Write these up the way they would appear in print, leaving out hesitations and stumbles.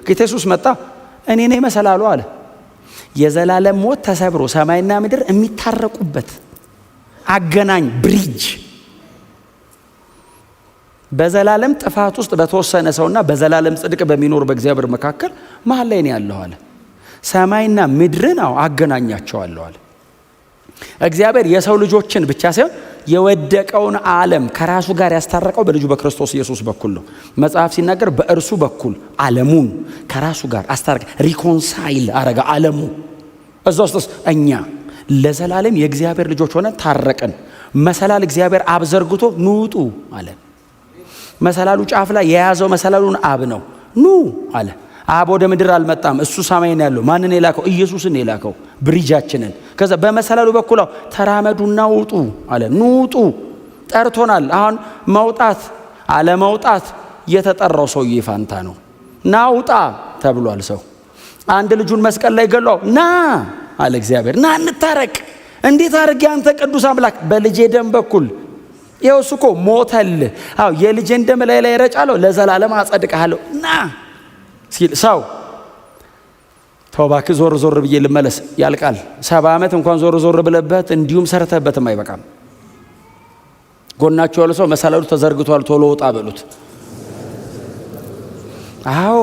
ጌታ ኢየሱስ መጣ፣ እኔ ነኝ መሰላሉ አለ። የዘላለም ሞት ተሰብሮ ሰማይና ምድር የሚታረቁበት አገናኝ ብሪጅ፣ በዘላለም ጥፋት ውስጥ በተወሰነ ሰውና በዘላለም ጽድቅ በሚኖር በእግዚአብሔር መካከል መሃል ላይ ነው ያለው አለ። ሰማይና ምድርን አገናኛቸዋለሁ አለ። እግዚአብሔር የሰው ልጆችን ብቻ ሳይሆን የወደቀውን ዓለም ከራሱ ጋር ያስታረቀው በልጁ በክርስቶስ ኢየሱስ በኩል ነው። መጽሐፍ ሲናገር በእርሱ በኩል ዓለሙን ከራሱ ጋር አስታረቀ፣ ሪኮንሳይል አረጋ ዓለሙ። እዛ ውስጥ እኛ ለዘላለም የእግዚአብሔር ልጆች ሆነን ታረቅን። መሰላል እግዚአብሔር አብ ዘርግቶ ኑጡ አለ። መሰላሉ ጫፍ ላይ የያዘው መሰላሉን አብ ነው። ኑ አለ። አብ ወደ ምድር አልመጣም፣ እሱ ሰማይ ነው ያለው። ማንን የላከው? ኢየሱስን የላከው፣ ብሪጃችንን። ከዛ በመሰላሉ በኩል ተራመዱና ውጡ አለ። ኑጡ ጠርቶናል። አሁን መውጣት አለመውጣት የተጠራው ሰውዬ ፋንታ ነው። ናውጣ ተብሏል። ሰው አንድ ልጁን መስቀል ላይ ገሎ ና አለ እግዚአብሔር፣ ና እንታረቅ። እንዴት አድርጌ አንተ ቅዱስ አምላክ በልጄ ደም በኩል ይኸው እሱ እኮ ሞተል። አዎ የልጄን ደም ላይ ረጫለሁ፣ ለዘላለም አጸድቅሃለሁ ና ሲል ሰው ተውባክ ዞር ዞር ብዬ ልመለስ ያልቃል። 70 ዓመት እንኳን ዞር ዞር ብለበት እንዲሁም ሰርተበትም አይበቃም። ጎናቸው ያለው ሰው መሰላሉ ተዘርግቷል ቶሎ ወጣ በሉት። አዎ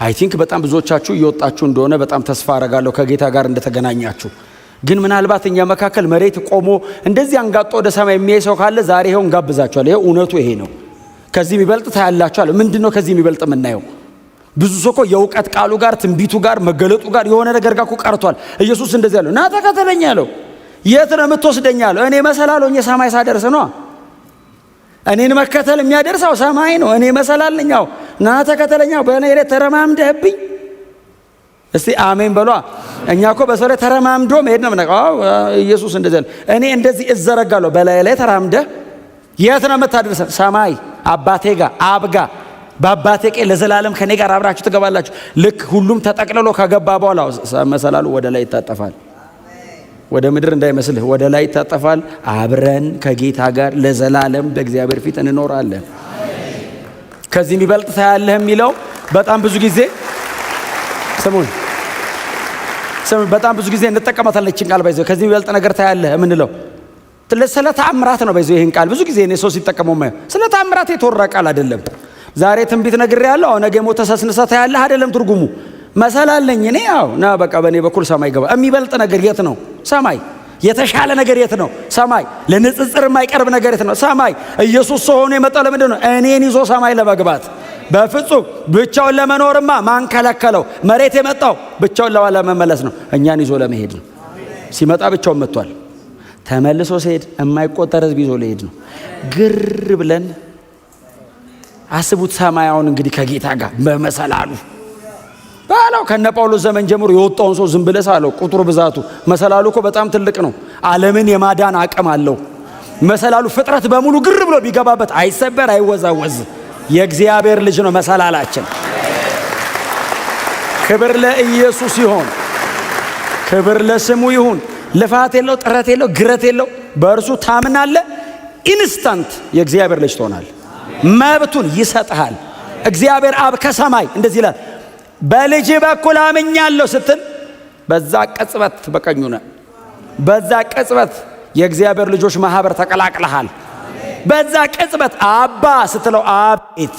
አይ ቲንክ በጣም ብዙዎቻችሁ እየወጣችሁ እንደሆነ በጣም ተስፋ አረጋለሁ ከጌታ ጋር እንደተገናኛችሁ። ግን ምናልባት እኛ መካከል መሬት ቆሞ እንደዚህ አንጋጦ ወደ ሰማይ የሚያይ ሰው ካለ ዛሬ ይሄው እንጋብዛችኋል። ይሄው እውነቱ ይሄ ነው። ከዚህ የሚበልጥ ታያላችኋል። ምንድነው ከዚህ የሚበልጥ የምናየው? ብዙ ሰው እኮ የእውቀት ቃሉ ጋር ትንቢቱ ጋር መገለጡ ጋር የሆነ ነገር ጋር እኮ ቀርቷል። ኢየሱስ እንደዚህ ያለው ና ተከተለኝ ያለው የት ነው የምትወስደኝ ያለው? እኔ መሰላል ሆኜ ሰማይ ሳደርስ ነው። እኔን መከተል የሚያደርሰው ሰማይ ነው። እኔ መሰላል ነኝ። ና ተከተለኝ። በእኔ ላይ ተረማምደህብኝ እስቲ አሜን በሏ። እኛ እኮ በሰው ላይ ተረማምዶ መሄድ ነው የምናውቀው። ኢየሱስ እንደዚህ ያለው እኔ እንደዚህ እዘረጋለሁ በላይ ላይ ተራምደህ የት ነው የምታደርሰን? ሰማይ አባቴ ጋር አብ ጋር በአባቴ ቀኝ ለዘላለም ከኔ ጋር አብራችሁ ትገባላችሁ። ልክ ሁሉም ተጠቅልሎ ከገባ በኋላ መሰላሉ ወደ ላይ ይታጠፋል። ወደ ምድር እንዳይመስልህ ወደ ላይ ይታጠፋል። አብረን ከጌታ ጋር ለዘላለም በእግዚአብሔር ፊት እንኖራለን። ከዚህ የሚበልጥ ታያለህ የሚለው በጣም ብዙ ጊዜ ስሙን በጣም ብዙ ጊዜ እንጠቀማታለን። ይህችን ቃል ባይዘው ከዚህ የሚበልጥ ነገር ታያለህ የምንለው ስለ ተአምራት ነው። ባይዘው ይህን ቃል ብዙ ጊዜ እኔ ሰው ሲጠቀመው ማየው ስለ ተአምራት የተወራ ቃል አይደለም። ዛሬ ትንቢት ነግሬያለሁ። አሁን ነገ ሞተ ተሰስነሳ ታያለህ አይደለም ትርጉሙ። መሰላለኝ እኔ ና በቃ በእኔ በኩል ሰማይ ገባ። የሚበልጥ ነገር የት ነው? ሰማይ። የተሻለ ነገር የት ነው? ሰማይ። ለንጽጽር የማይቀርብ ነገር የት ነው? ሰማይ። ኢየሱስ ሰው ሆኖ የመጣው ለምንድን ነው? እኔን ይዞ ሰማይ ለመግባት። በፍጹም ብቻውን ለመኖርማ ማን ከለከለው? መሬት የመጣው ብቻውን ለመመለስ ነው፣ እኛን ይዞ ለመሄድ ነው። ሲመጣ ብቻውን መጥቷል። ተመልሶ ሲሄድ የማይቆጠር ሕዝብ ይዞ ሊሄድ ነው። ግር ብለን አስቡት። ሰማያውን እንግዲህ ከጌታ ጋር በመሰላሉ ባለው ከነ ጳውሎስ ዘመን ጀምሮ የወጣውን ሰው ዝም ብለህ ሳለው ቁጥሩ ብዛቱ መሰላሉ እኮ በጣም ትልቅ ነው። ዓለምን የማዳን አቅም አለው መሰላሉ። ፍጥረት በሙሉ ግር ብሎ ቢገባበት አይሰበር አይወዛወዝ። የእግዚአብሔር ልጅ ነው መሰላላችን። ክብር ለኢየሱስ ይሁን፣ ክብር ለስሙ ይሁን። ልፋት የለው፣ ጥረት የለው፣ ግረት የለው። በእርሱ ታምናለህ፣ ኢንስታንት የእግዚአብሔር ልጅ ትሆናል። መብቱን ይሰጥሃል። እግዚአብሔር አብ ከሰማይ እንደዚህ ይላል፣ በልጅ በኩል አምኛለሁ ስትል በዛ ቅጽበት በቀኙ ነህ። በዛ ቅጽበት የእግዚአብሔር ልጆች ማህበር ተቀላቅለሃል። በዛ ቅጽበት አባ ስትለው አቤት።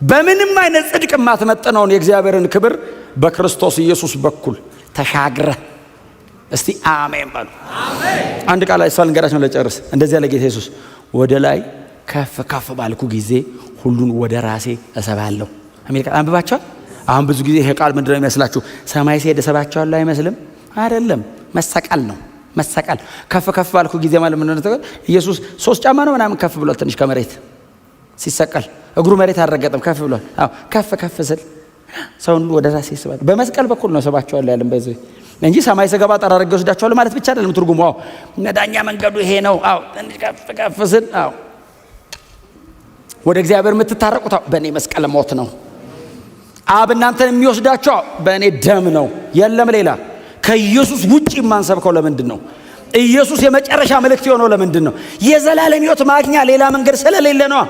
በምንም አይነት ጽድቅ የማትመጥነውን የእግዚአብሔርን ክብር በክርስቶስ ኢየሱስ በኩል ተሻግረህ እስቲ አሜን በሉ። አንድ ቃል ላይ ሳልንገራችሁ ነው ለጨርስ። እንደዚህ ያለ ጌታ ኢየሱስ ወደ ላይ ከፍ ከፍ ባልኩ ጊዜ ሁሉን ወደ ራሴ እሰባለሁ አሜን። ቃል አንብባችኋል። አሁን ብዙ ጊዜ ይሄ ቃል ምንድነው የሚመስላችሁ? ሰማይ ሲሄድ እሰባችኋለሁ አይመስልም? አይደለም፣ መሰቀል ነው። መሰቀል ከፍ ከፍ ባልኩ ጊዜ ማለት ምን ነው? ኢየሱስ 3 ጫማ ነው ምናምን ከፍ ብሏል። ትንሽ ከመሬት ሲሰቀል እግሩ መሬት አልረገጠም፣ ከፍ ብሏል። አዎ ከፍ ከፍ ስል ሰውን ወደ ራሴ ይስባል። በመስቀል በኩል ነው እሰባችኋለሁ ያለን በዚህ እንጂ ሰማይ ስገባ ጠራርጌ ወስዳችኋለሁ ማለት ብቻ አይደለም ትርጉሙ። አዎ መዳኛ መንገዱ ይሄ ነው። አዎ ትንሽ ከፍ ከፍ ስል አዎ ወደ እግዚአብሔር የምትታረቁት በእኔ መስቀል ሞት ነው። አብ እናንተን የሚወስዳቸው በእኔ ደም ነው። የለም ሌላ። ከኢየሱስ ውጪ የማንሰብከው ለምንድን ነው? ኢየሱስ የመጨረሻ መልእክት የሆነው ለምንድን ነው? የዘላለም ሕይወት ማግኛ ሌላ መንገድ ስለሌለ ነው።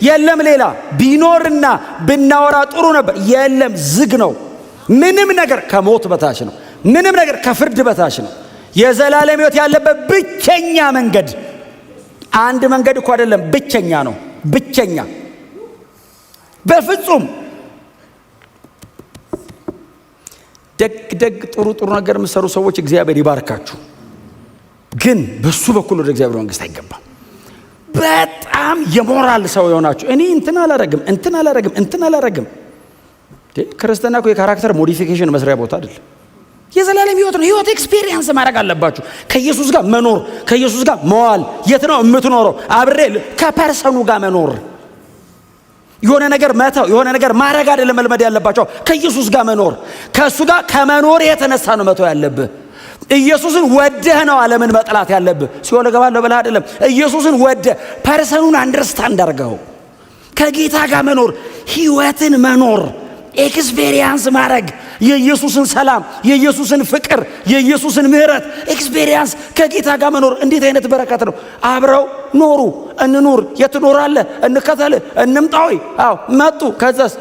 የለም ሌላ ቢኖርና ብናወራ ጥሩ ነበር። የለም ዝግ ነው። ምንም ነገር ከሞት በታች ነው። ምንም ነገር ከፍርድ በታች ነው። የዘላለም ሕይወት ያለበት ብቸኛ መንገድ አንድ መንገድ እኮ አይደለም፣ ብቸኛ ነው። ብቸኛ በፍጹም ደግ ጥሩ ነገር የምትሰሩ ሰዎች እግዚአብሔር ይባርካችሁ። ግን በሱ በኩል ወደ እግዚአብሔር መንግስት አይገባም። በጣም የሞራል ሰው የሆናችሁ እኔ እንትን አላረግም። ክርስትና እኮ የካራክተር ሞዲፊኬሽን መስሪያ ቦታ አይደለም። የዘላለም ሕይወት ነው። ሕይወት ኤክስፒሪየንስ ማድረግ አለባችሁ። ከኢየሱስ ጋር መኖር፣ ከኢየሱስ ጋር መዋል። የት ነው የምትኖረው? አብሬ ከፐርሰኑ ጋር መኖር። የሆነ ነገር መተው፣ የሆነ ነገር ማድረግ አይደለም መልመድ ያለባቸው። ከኢየሱስ ጋር መኖር። ከእሱ ጋር ከመኖር የተነሳ ነው መተው ያለብህ። ኢየሱስን ወደህ ነው ዓለምን መጥላት ያለብህ። ሲኦል እገባለሁ ብለህ አይደለም። ኢየሱስን ወደህ ፐርሰኑን አንደርስታንድ አድርገው ከጌታ ጋር መኖር፣ ሕይወትን መኖር፣ ኤክስፔሪየንስ ማድረግ፣ የኢየሱስን ሰላም፣ የኢየሱስን ፍቅር፣ የኢየሱስን ምሕረት ኤክስፔሪየንስ ከጌታ ጋር መኖር እንዴት አይነት በረከት ነው! አብረው ኖሩ። እንኑር። የት ትኖራለህ? እንከተል፣ እንምጣዊ። አዎ መጡ። ከዛስ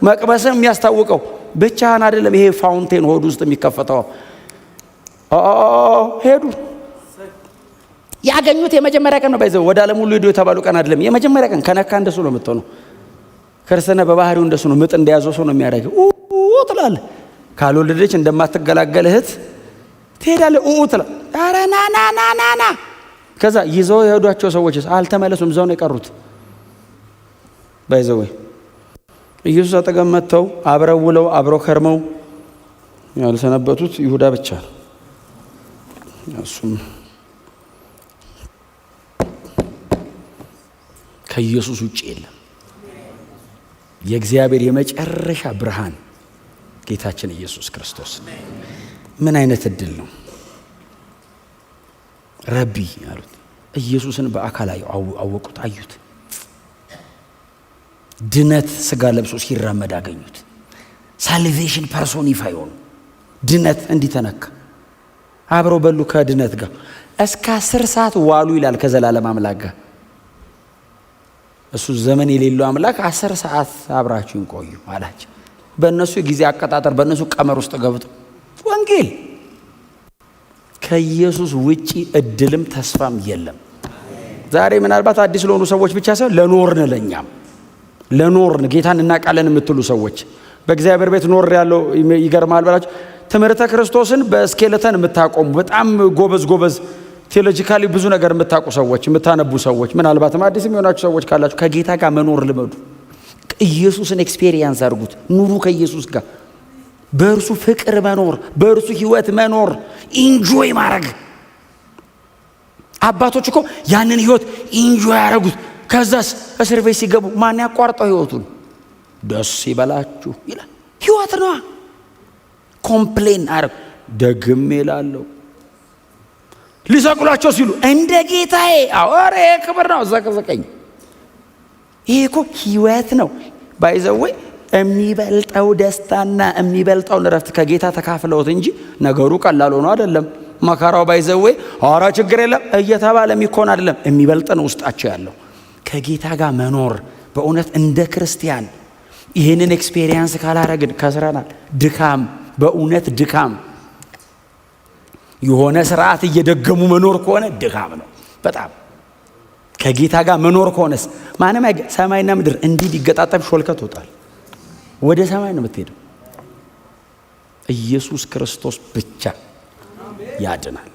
መቅበስም የሚያስታውቀው ብቻህን አይደለም። ይሄ ፋውንቴን ሆድ ውስጥ የሚከፈተው ሄዱ። ያገኙት የመጀመሪያ ቀን ነው። ባይዘው ወደ ዓለም ሁሉ ሄዱ የተባሉ ቀን አይደለም። የመጀመሪያ ቀን ከነካ እንደሱ ነው የምትሆነው። ክርስትና በባህሪው እንደሱ ነው። ምጥ እንደያዘው ሰው ነው የሚያደርገው። ትላለህ። ካልወለደች እንደማትገላገል እህት ትሄዳለህ። ትላለህ። ኧረ ና። ከዛ ይዘው የሄዷቸው ሰዎች አልተመለሱም። እዛው ነው የቀሩት። ባይዘው ኢየሱስ አጠገብ መጥተው አብረው ውለው አብረው ከርመው ያልሰነበቱት ይሁዳ ብቻ ነው። እሱም ከኢየሱስ ውጭ የለም። የእግዚአብሔር የመጨረሻ ብርሃን ጌታችን ኢየሱስ ክርስቶስ። ምን አይነት እድል ነው! ረቢ አሉት። ኢየሱስን በአካል አወቁት፣ አዩት። ድነት ስጋ ለብሶ ሲራመድ አገኙት። ሳልቬሽን ፐርሶኒፋይ ሆኑ። ድነት እንዲተነካ አብረው በሉ ከድነት ጋር እስከ 10 ሰዓት ዋሉ ይላል ከዘላለም አምላክ ጋር። እሱ ዘመን የሌለው አምላክ 10 ሰዓት አብራችሁን ቆዩ አላቸው። በእነሱ ጊዜ አቀጣጠር፣ በእነሱ ቀመር ውስጥ ገብቶ ወንጌል ከኢየሱስ ውጪ እድልም ተስፋም የለም። ዛሬ ምናልባት አዲስ ለሆኑ ሰዎች ብቻ ሳይሆን ለኖርን፣ ለኛም ለኖርን ጌታን እናውቃለን የምትሉ ሰዎች በእግዚአብሔር ቤት ኖር ያለው ይገርማል ብላችሁ ትምህርተ ክርስቶስን በስኬለተን የምታቆሙ በጣም ጎበዝ ቴዎሎጂካሊ ብዙ ነገር የምታውቁ ሰዎች፣ የምታነቡ ሰዎች፣ ምናልባትም አዲስም የሆናችሁ ሰዎች ካላችሁ ከጌታ ጋር መኖር ልመዱ። ኢየሱስን ኤክስፔሪየንስ አድርጉት። ኑሩ ከኢየሱስ ጋር በእርሱ ፍቅር መኖር፣ በእርሱ ሕይወት መኖር፣ ኢንጆይ ማድረግ። አባቶች እኮ ያንን ሕይወት ኢንጆይ ያደረጉት። ከዛስ እስር ቤት ሲገቡ ማን ያቋርጠው ሕይወቱን? ደስ ይበላችሁ ይላል። ሕይወት ነዋ። ኮምፕሌን አረግ ደግሜ እላለሁ። ሊሰቅሏቸው ሲሉ እንደ ጌታዬ አወሬ ክብር ነው ዘቀዘቀኝ። ይሄ እኮ ሕይወት ነው። ባይዘወይ የሚበልጠው ደስታና የሚበልጠውን ረፍት ከጌታ ተካፍለውት እንጂ ነገሩ ቀላል ሆኖ አይደለም። መከራው ባይዘወይ ኧረ ችግር የለም እየተባለ የሚኮን አይደለም። የሚበልጥ ነው ውስጣቸው ያለው። ከጌታ ጋር መኖር በእውነት እንደ ክርስቲያን ይህንን ኤክስፔሪየንስ ካላረግን ከስረናል። ድካም፣ በእውነት ድካም። የሆነ ስርዓት እየደገሙ መኖር ከሆነ ድካም ነው በጣም። ከጌታ ጋር መኖር ከሆነስ ማንም ሰማይና ምድር እንዲህ ሊገጣጠም ሾልከት ወጣል። ወደ ሰማይ ነው የምትሄደው። ኢየሱስ ክርስቶስ ብቻ ያድናል።